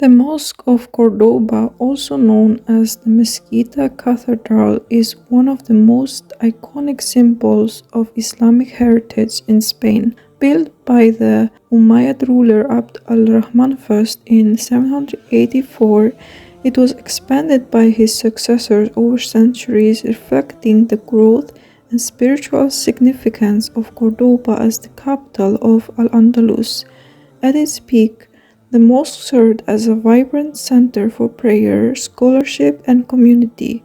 The Mosque of Córdoba, also known as the Mezquita-Catedral, is one of the most iconic symbols of Islamic heritage in Spain. Built by the Umayyad ruler Abd al-Rahman I in 784, it was expanded by his successors over centuries, reflecting the growth and spiritual significance of Cordoba as the capital of Al-Andalus. At its peak, the mosque served as a vibrant center for prayer, scholarship, and community,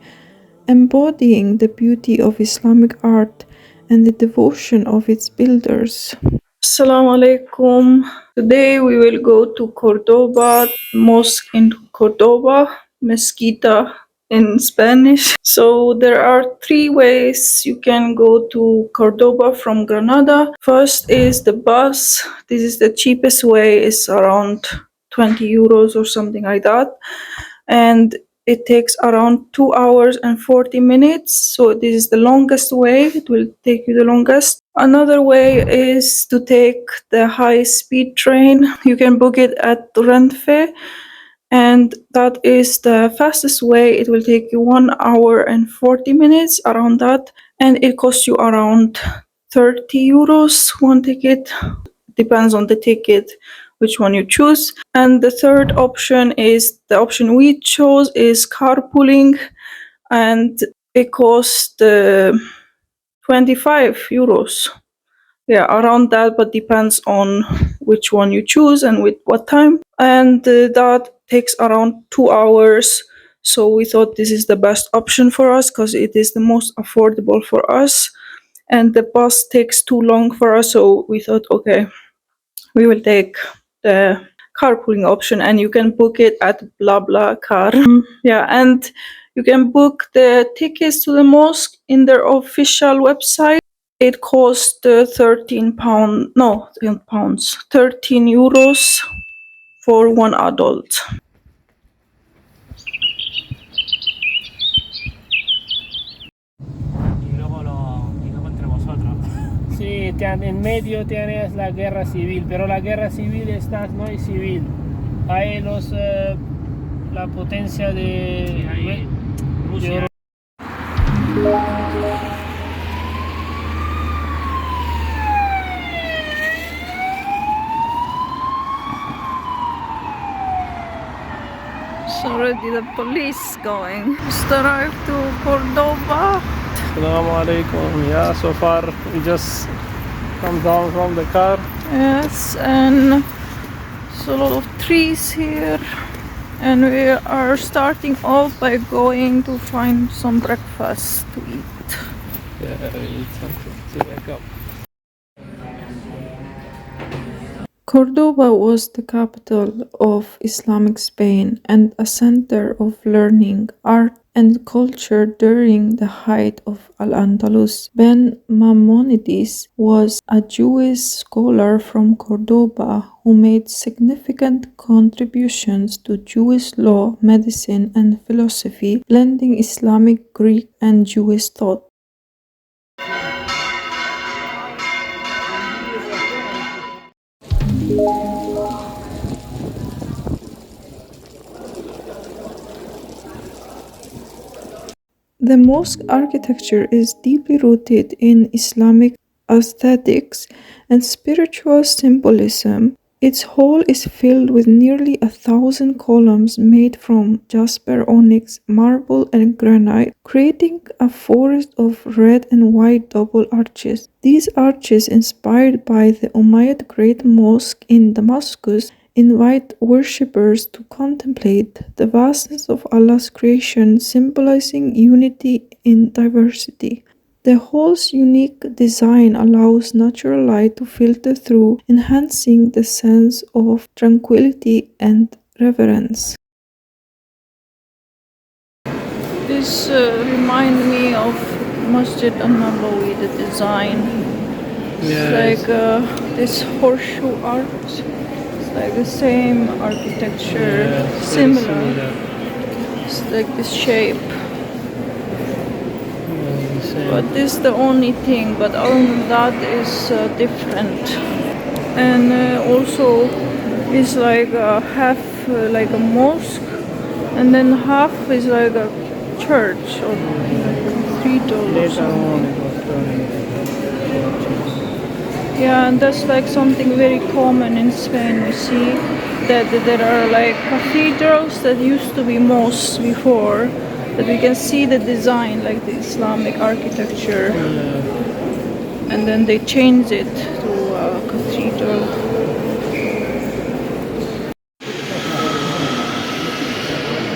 embodying the beauty of Islamic art and the devotion of its builders. Assalamu alaikum. Today we will go to Cordoba, mosque in Cordoba, Mezquita in Spanish. So there are three ways you can go to Cordoba from Granada. First is the bus. This is the cheapest way. It's around 20 euros or something like that. And it takes around 2 hours and 40 minutes. So this is the longest way. It will take you the longest. Another way is to take the high-speed train. You can book it at Renfe, and that is the fastest way. It will take you 1 hour and 40 minutes, around that, and it costs you around 30 euros one ticket. Depends on the ticket which one you choose. And the third option is the option we chose is carpooling, and it costs 25 euros. Yeah, around that, but depends on which one you choose and with what time. And that takes around 2 hours. So we thought this is the best option for us because it is the most affordable for us. And the bus takes too long for us, so we thought, okay, we will take the carpooling option, and you can book it at BlaBlaCar. Yeah, and you can book the tickets to the mosque in their official website. It costs 13 euros for one adult. Sí, en medio tienes la guerra civil, pero la guerra civil no es civil. Hay la potencia de Rusia. It's already the police going. Just arrived to Cordoba. Assalamu alaikum. Yeah, so far we just come down from the car. Yes, and there's a lot of trees here. And we are starting off by going to find some breakfast to eat. Yeah, we need something to wake up. Cordoba was the capital of Islamic Spain and a center of learning, art, and culture during the height of Al-Andalus. Ben Maimonides was a Jewish scholar from Cordoba who made significant contributions to Jewish law, medicine, and philosophy, blending Islamic, Greek, and Jewish thought. The mosque architecture is deeply rooted in Islamic aesthetics and spiritual symbolism. Its hall is filled with nearly 1,000 columns made from jasper, onyx, marble, and granite, creating a forest of red and white double arches. These arches, inspired by the Umayyad Great Mosque in Damascus, invite worshippers to contemplate the vastness of Allah's creation, symbolizing unity in diversity. The hall's unique design allows natural light to filter through, enhancing the sense of tranquility and reverence. This reminds me of Masjid An-Nabawi, the design. It's like this horseshoe art. Like the same architecture, similar. It's like this shape. But this is the only thing, but other than that is different. And also it's like half like a mosque, and then half is like a church or cathedral or Later something. on, it was turned into churches. Yeah, and that's like something very common in Spain. We see that there are like cathedrals that used to be mosques before, that we can see the design, like the Islamic architecture, and then they change it to a cathedral.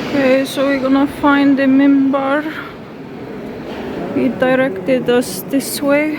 Okay, so we're gonna find the minbar. He directed us this way.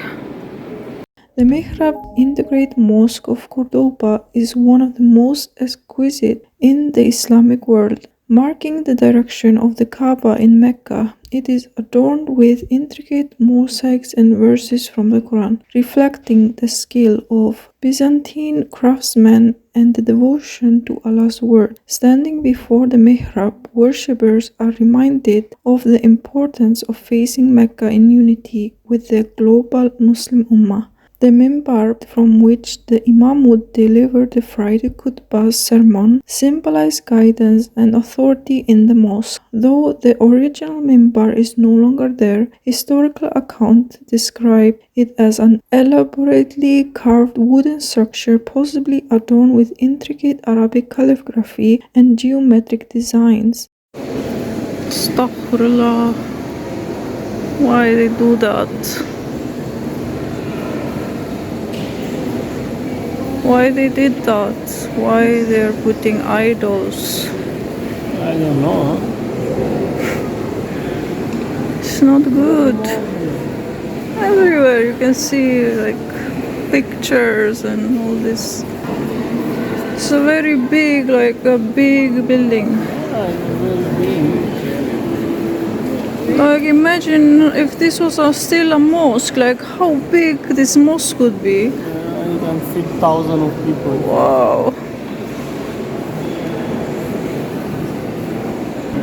The mihrab in the great Mosque of Cordoba is one of the most exquisite in the Islamic world. Marking the direction of the Kaaba in Mecca, it is adorned with intricate mosaics and verses from the Quran, reflecting the skill of Byzantine craftsmen and the devotion to Allah's word. Standing before the mihrab, worshippers are reminded of the importance of facing Mecca in unity with the global Muslim Ummah. The minbar from which the Imam would deliver the Friday Khutbah sermon symbolized guidance and authority in the mosque. Though the original minbar is no longer there, historical accounts describe it as an elaborately carved wooden structure possibly adorned with intricate Arabic calligraphy and geometric designs. Astaghfirullah. Why they do that? Why they did that? Why they're putting idols? I don't know. It's not good. Everywhere you can see like pictures and all this. It's a very big, like a big building. Yeah, it will be. Like imagine if this was still a mosque, like how big this mosque could be. You can fit thousands of people. Wow.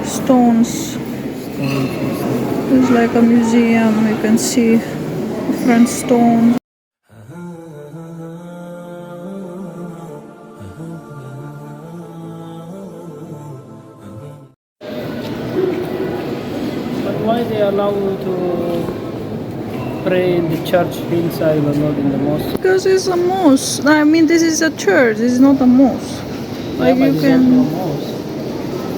Stones. It's like a museum, you can see different stones. But why they allow you to pray in the church inside but not in the mosque? Because it's a mosque. I mean, this is a church. It's not a mosque. Like Yeah, but you it's can. not a mosque.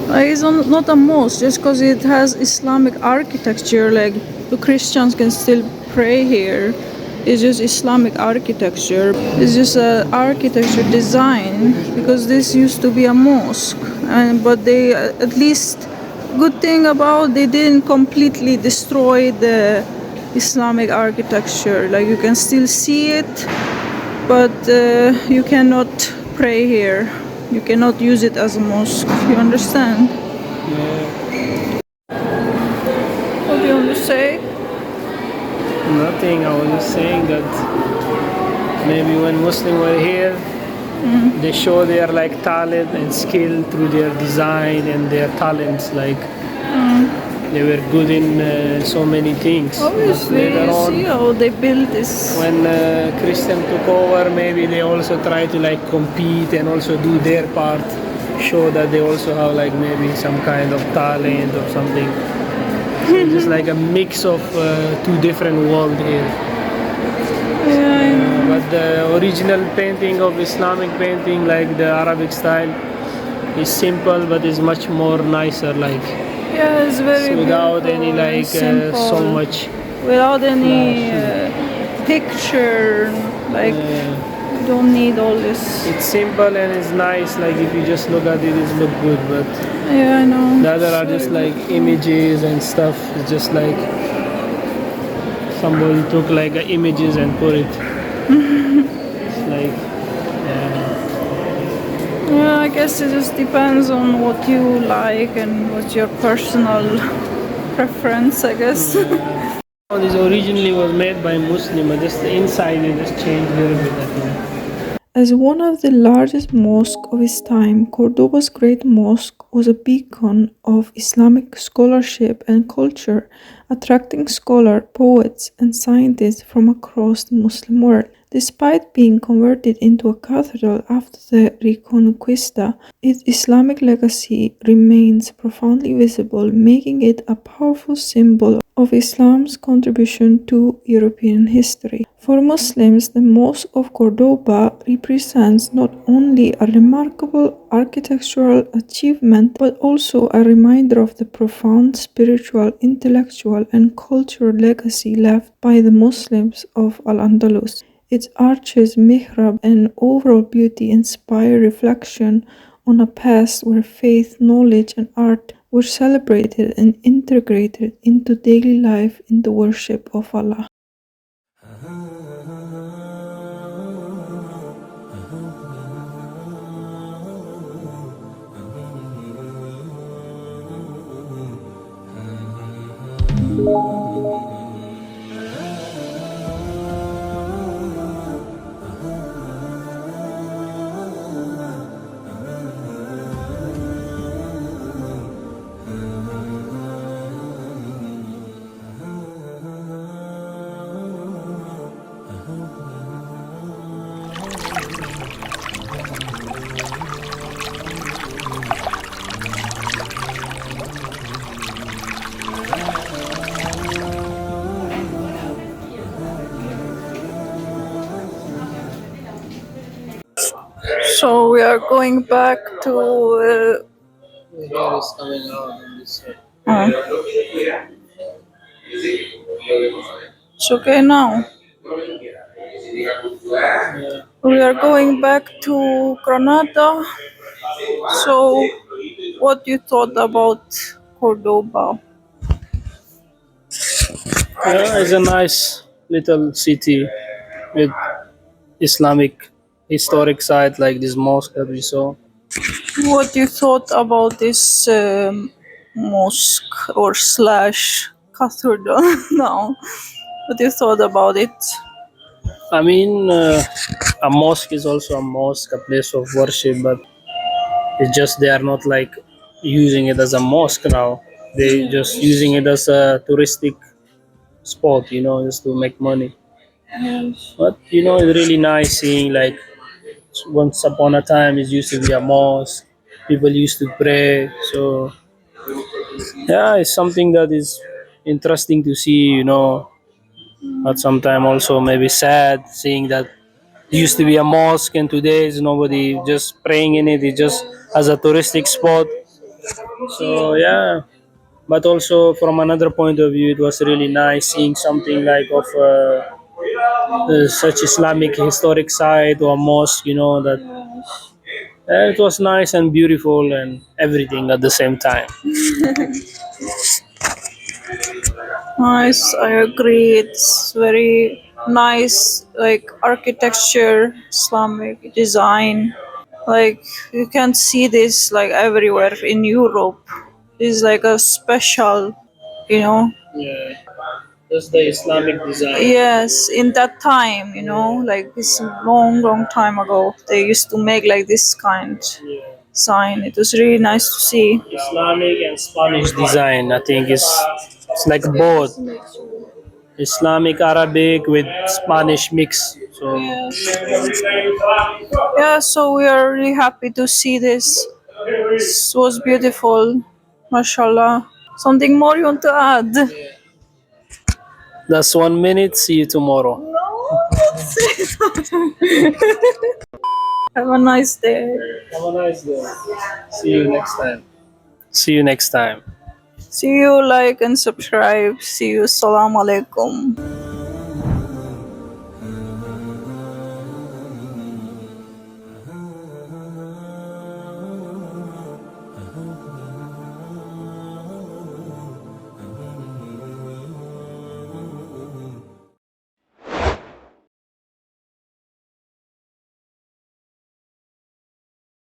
It's not a mosque just because it has Islamic architecture. Like the Christians can still pray here. It's just Islamic architecture. It's just a architecture design because this used to be a mosque, but they at least good thing about they didn't completely destroy the Islamic architecture. Like you can still see it, but you cannot pray here. You cannot use it as a mosque. You understand? Yeah. What do you want to say? Nothing. I was just saying that maybe when Muslims were here, they show their like talent and skill through their design and their talents. Like they were good in so many things. Obviously, Later you on, see how they build this. when Christian took over, maybe they also try to like compete and also do their part, show that they also have like maybe some kind of talent or something. So it's just like a mix of two different worlds here. Yeah, But the original painting of Islamic painting, like the Arabic style, is simple but is much more nicer. Like yeah, it's very without beautiful any and like simple. so much. Without any picture, like you don't need all this. It's simple and it's nice. Like if you just look at it, it look good. But Yeah, I know. the other are just like images and stuff. It's just like somebody took like images and put it. It's like Yeah, I guess it just depends on what you like and what's your personal preference, I guess. this originally was made by Muslim, but just the inside they just changed a little bit. I think. As one of the largest mosques of its time, Cordoba's Great Mosque was a beacon of Islamic scholarship and culture, attracting scholars, poets, and scientists from across the Muslim world. Despite being converted into a cathedral after the Reconquista, its Islamic legacy remains profoundly visible, making it a powerful symbol of Islam's contribution to European history. For Muslims, the Mosque of Córdoba represents not only a remarkable architectural achievement but also a reminder of the profound spiritual, intellectual, and cultural legacy left by the Muslims of Al-Andalus. Its arches, mihrab, and overall beauty inspire reflection on a past where faith, knowledge, and art were celebrated and integrated into daily life in the worship of Allah. So we are going back to. The hair is coming out on this side. It's okay now. Yeah. We are going back to Granada. So, what you thought about Cordoba? Yeah, it's a nice little city with Islamic historic site like this mosque that we saw. What you thought about this mosque or slash cathedral now? What you thought about it? I mean, a mosque is also a mosque, a place of worship, but it's just they are not like using it as a mosque now. They just using it as a touristic spot, just to make money. Yes. But it's really nice seeing like once upon a time it used to be a mosque. People used to pray. So yeah, it's something that is interesting to see. But sometimes also maybe sad seeing that it used to be a mosque and today is nobody just praying in it. It's just as a touristic spot. So yeah, but also from another point of view, it was really nice seeing something like of such Islamic historic site or mosque. That it was nice and beautiful and everything at the same time. Nice, I agree. It's very nice, like architecture, Islamic design. Like you can see this like everywhere in Europe. It's like a special, you know. Yeah, just the Islamic design. Yes, in that time, like this long, long time ago, they used to make like this kind Yeah. sign. It was really nice to see. Islamic and Spanish design. I think it's like both Islamic Arabic with Spanish mix. So Yes. Yeah, so we are really happy to see this. This was beautiful, mashallah. Something more you want to add? that's 1 minute. See you tomorrow. Have a nice day. Have a nice day. See you next time. See you next time. See you, like and subscribe. See you. Assalamu alaikum.